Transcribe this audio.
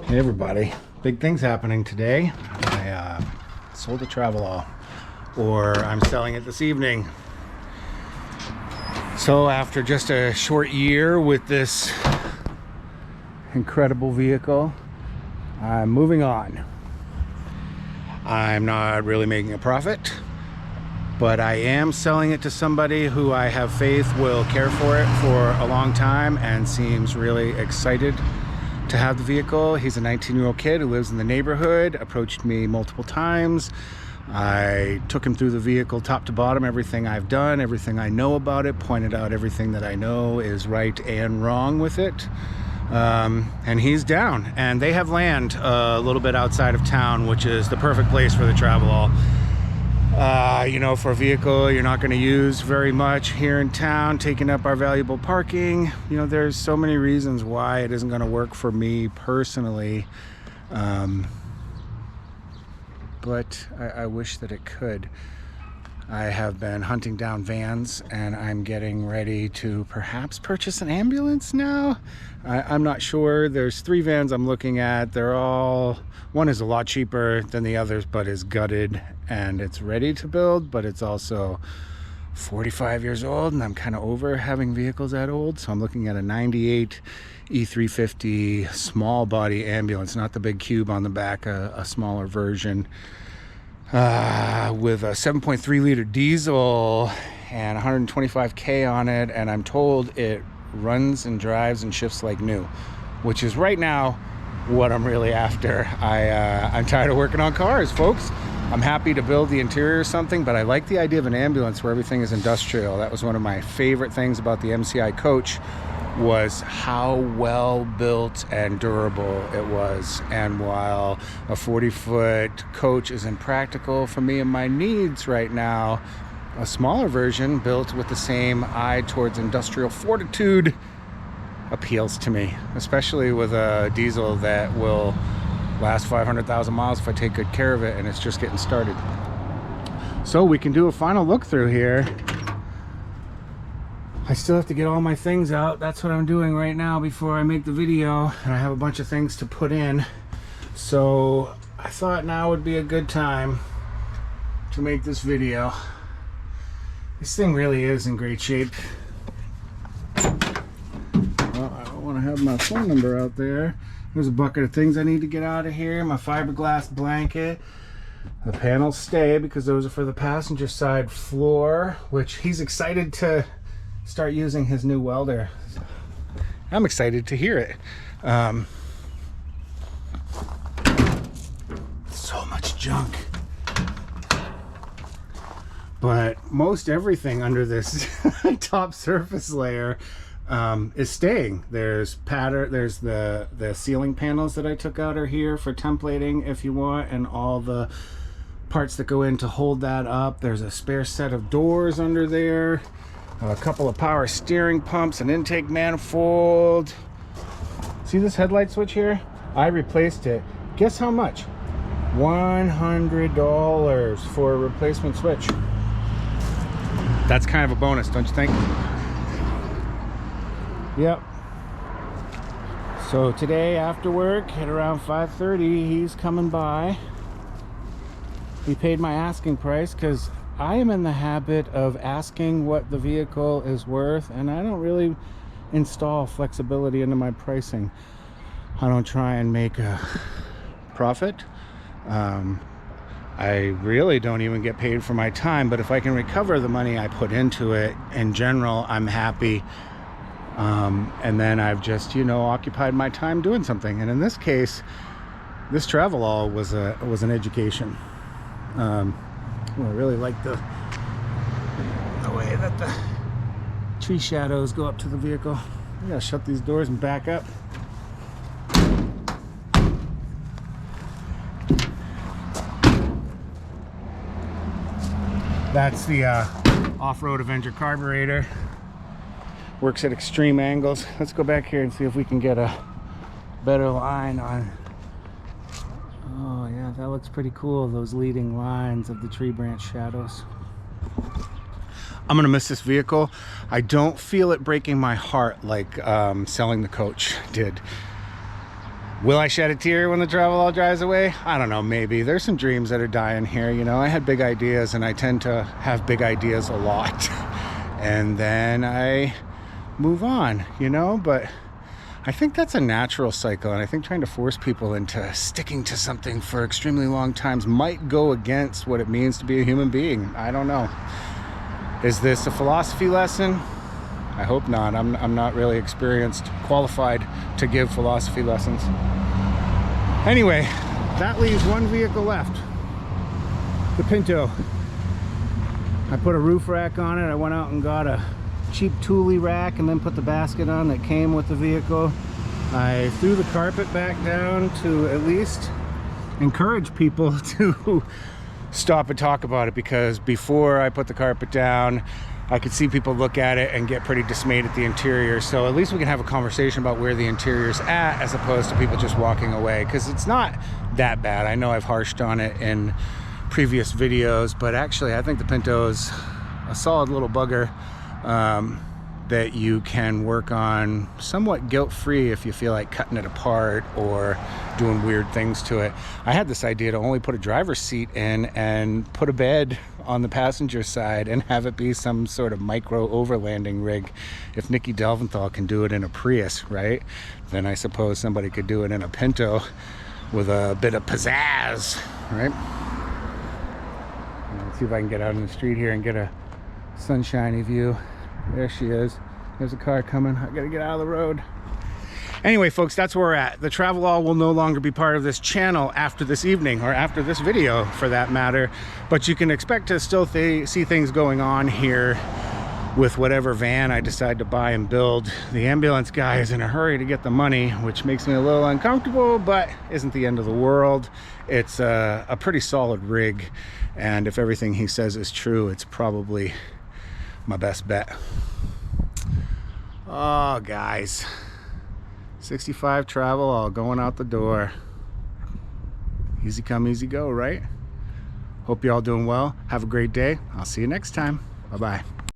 Hey everybody, big things happening today. I sold a Travelall, or I'm selling it this evening. So after just a short year with this incredible vehicle, I'm moving on. I'm not really making a profit, but I am selling it to somebody who I have faith will care for it for a long time and seems really excited to have the vehicle. He's a 19-year-old kid who lives in the neighborhood, approached me multiple times. I took him through the vehicle top to bottom, everything I've done, everything I know about it, pointed out everything that I know is right and wrong with it. And he's down. And they have land a little bit outside of town, which is the perfect place for the Travelall. You know, for a vehicle you're not going to use very much here in town, taking up our valuable parking. You know, there's so many reasons why it isn't going to work for me personally. But I wish that it could. I have been hunting down vans and I'm getting ready to perhaps purchase an ambulance now. I'm not sure. There's 3 vans I'm looking at. They're all, one is a lot cheaper than the others, but is gutted and it's ready to build, but it's also 45 years old and I'm kind of over having vehicles that old. So I'm looking at a 98 E350 small body ambulance, not the big cube on the back, a smaller version. With a 7.3 liter diesel and 125K on it, and I'm told it runs and drives and shifts like new, which is right now what I'm really after. I'm tired of working on cars, folks. I'm happy to build the interior or something, but I like the idea of an ambulance where everything is industrial. That was one of my favorite things about the MCI coach, was how well built and durable it was. And while a 40-foot coach is impractical for me and my needs right now, a smaller version built with the same eye towards industrial fortitude appeals to me, especially with a diesel that will last 500,000 miles if I take good care of it, and it's just getting started. So we can do a final look through here. I still have to get all my things out. That's what I'm doing right now before I make the video, and I have a bunch of things to put in. So I thought now would be a good time to make this video. This thing really is in great shape. Well, I don't want to have my phone number out there. There's a bucket of things I need to get out of here. My fiberglass blanket. The panels stay because those are for the passenger side floor, which he's excited to start using his new welder. I'm excited to hear it. So much junk. But most everything under this top surface layer is staying. There's the ceiling panels that I took out are here for templating if you want, and all the parts that go in to hold that up. There's a spare set of doors under there. A couple of power steering pumps, an intake manifold. See this headlight switch here? I replaced it. Guess how much? $100 for a replacement switch. That's kind of a bonus, don't you think? Yep. So today after work at around 5:30, he's coming by. He paid my asking price because I am in the habit of asking what the vehicle is worth, and I don't really install flexibility into my pricing. I don't try and make a profit. I really don't even get paid for my time, but if I can recover the money I put into it, in general, I'm happy. And then I've just, you know, occupied my time doing something. And in this case, this Travelall was an education. I really like the way that the tree shadows go up to the vehicle. I gotta shut these doors and back up. That's the off-road Avenger carburetor. Works at extreme angles. Let's go back here and see if we can get a better line on. Oh yeah, that looks pretty cool, those leading lines of the tree branch shadows. I'm gonna miss this vehicle. I don't feel it breaking my heart like selling the coach did. Will I shed a tear when the Travelall drives away? I don't know, maybe. There's some dreams that are dying here, you know. I had big ideas, and I tend to have big ideas a lot. And then I move on, you know, but I think that's a natural cycle, and I think trying to force people into sticking to something for extremely long times might go against what it means to be a human being. I don't know. Is this a philosophy lesson? I hope not. I'm not really qualified to give philosophy lessons. Anyway, that leaves one vehicle left. The Pinto. I put a roof rack on it. I went out and got a cheap Thule rack and then put the basket on that came with the vehicle. I threw the carpet back down to at least encourage people to stop and talk about it, because before I put the carpet down, I could see people look at it and get pretty dismayed at the interior. So at least we can have a conversation about where the interior's at, as opposed to people just walking away, because it's not that bad. I know I've harshed on it in previous videos, but actually I think the Pinto's a solid little bugger that you can work on somewhat guilt-free if you feel like cutting it apart or doing weird things to it. I had this idea to only put a driver's seat in and put a bed on the passenger side and have it be some sort of micro overlanding rig. If Nikki Delventhal can do it in a Prius, right, then I suppose somebody could do it in a Pinto with a bit of pizzazz, right? Let's see if I can get out in the street here and get a sunshiny view. There she is. There's a car coming. I gotta get out of the road. Anyway, folks, that's where we're at. The Travelall will no longer be part of this channel after this evening, or after this video for that matter, but you can expect to still see things going on here with whatever van I decide to buy and build. The ambulance guy is in a hurry to get the money, which makes me a little uncomfortable, but isn't the end of the world. It's a pretty solid rig, and if everything he says is true, it's probably my best bet. Oh, guys. 65 Travelall going out the door. Easy come, easy go, right? Hope you all doing well. Have a great day. I'll see you next time. Bye-bye.